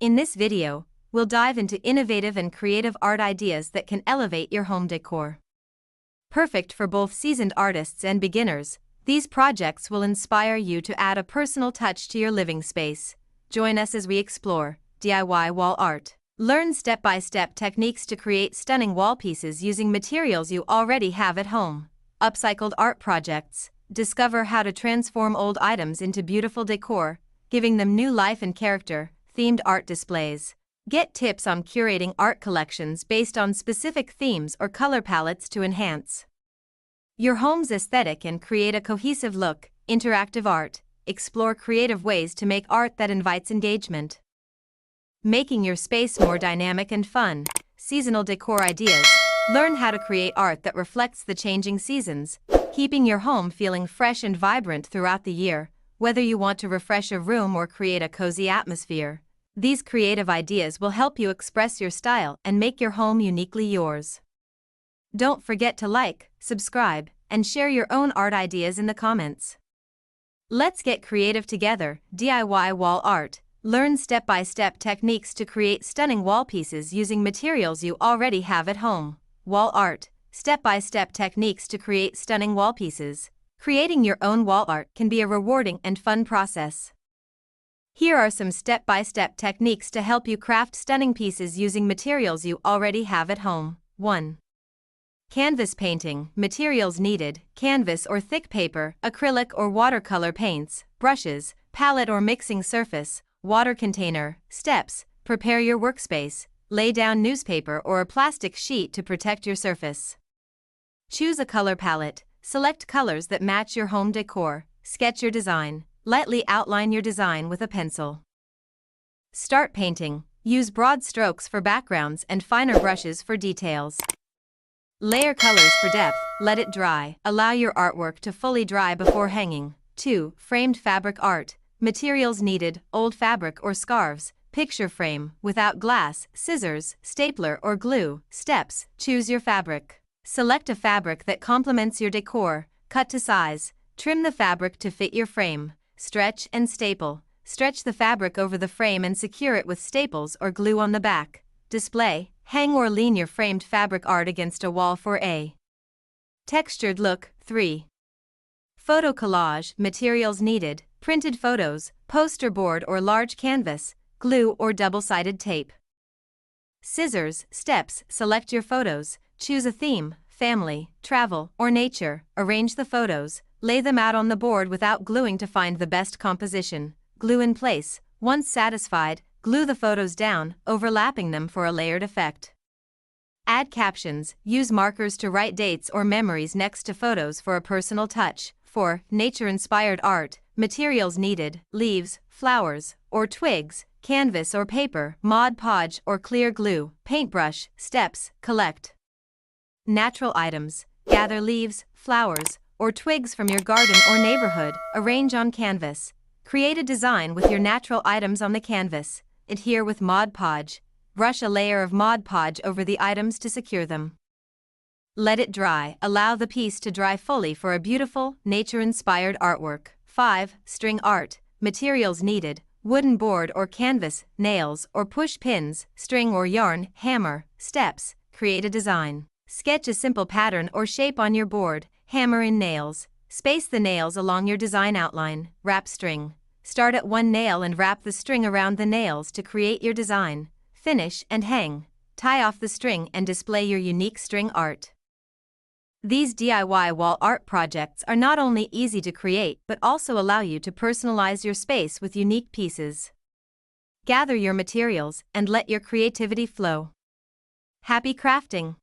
In this video, we'll dive into innovative and creative art ideas that can elevate your home decor. Perfect for both seasoned artists and beginners, these projects will inspire you to add a personal touch to your living space. Join us as we explore DIY wall art. Learn step-by-step techniques to create stunning wall pieces using materials you already have at home. Upcycled art projects. Discover how to transform old items into beautiful decor, giving them new life and character. Themed art displays. Get tips on curating art collections based on specific themes or color palettes to enhance your home's aesthetic and create a cohesive look. Interactive art. Explore creative ways to make art that invites engagement, making your space more dynamic and fun. Seasonal decor ideas. Learn how to create art that reflects the changing seasons, keeping your home feeling fresh and vibrant throughout the year. Whether you want to refresh a room or create a cozy atmosphere, these creative ideas will help you express your style and make your home uniquely yours. Don't forget to like, subscribe, and share your own art ideas in the comments. Let's get creative together. DIY wall art. Learn step-by-step techniques to create stunning wall pieces using materials you already have at home. Wall art. Step-by-step techniques to create stunning wall pieces. Creating your own wall art can be a rewarding and fun process. Here are some step-by-step techniques to help you craft stunning pieces using materials you already have at home. 1. Canvas painting. Materials needed: canvas or thick paper, acrylic or watercolor paints, brushes, palette or mixing surface, water container. Steps: prepare your workspace. Lay down newspaper or a plastic sheet to protect your surface. Choose a color palette. Select colors that match your home decor. Sketch your design. Lightly outline your design with a pencil. Start painting. Use broad strokes for backgrounds and finer brushes for details. Layer colors for depth. Let it dry. Allow your artwork to fully dry before hanging. 2. Framed fabric art. Materials needed: old fabric or scarves. Picture frame, without glass, scissors, stapler or glue. Steps: choose your fabric. Select a fabric that complements your decor. Cut to size. Trim the fabric to fit your frame. Stretch and staple. Stretch the fabric over the frame and secure it with staples or glue on the back. Display. Hang or lean your framed fabric art against a wall for a textured look. 3. Photo collage. Materials needed: printed photos, poster board or large canvas, glue or double-sided tape. Scissors. Steps: select your photos. Choose a theme: family, travel, or nature. Arrange the photos. Lay them out on the board without gluing to find the best composition. Glue in place. Once satisfied, glue the photos down, overlapping them for a layered effect. Add captions. Use markers to write dates or memories next to photos for a personal touch. 4. Nature-inspired art. Materials needed: leaves, flowers, or twigs, canvas or paper, Mod Podge or clear glue, paintbrush. Steps: collect natural items. Gather leaves, flowers, or twigs from your garden or neighborhood. Arrange on canvas. Create a design with your natural items on the canvas. Adhere with Mod Podge. Brush a layer of Mod Podge over the items to secure them. Let it dry. Allow the piece to dry fully for a beautiful, nature-inspired artwork. 5. String art. Materials needed: wooden board or canvas, nails or push pins, string or yarn, hammer. Steps: create a design. Sketch a simple pattern or shape on your board. Hammer in nails. Space the nails along your design outline. Wrap string. Start at one nail and wrap the string around the nails to create your design. Finish and hang. Tie off the string and display your unique string art. These DIY wall art projects are not only easy to create but also allow you to personalize your space with unique pieces. Gather your materials and let your creativity flow. Happy crafting!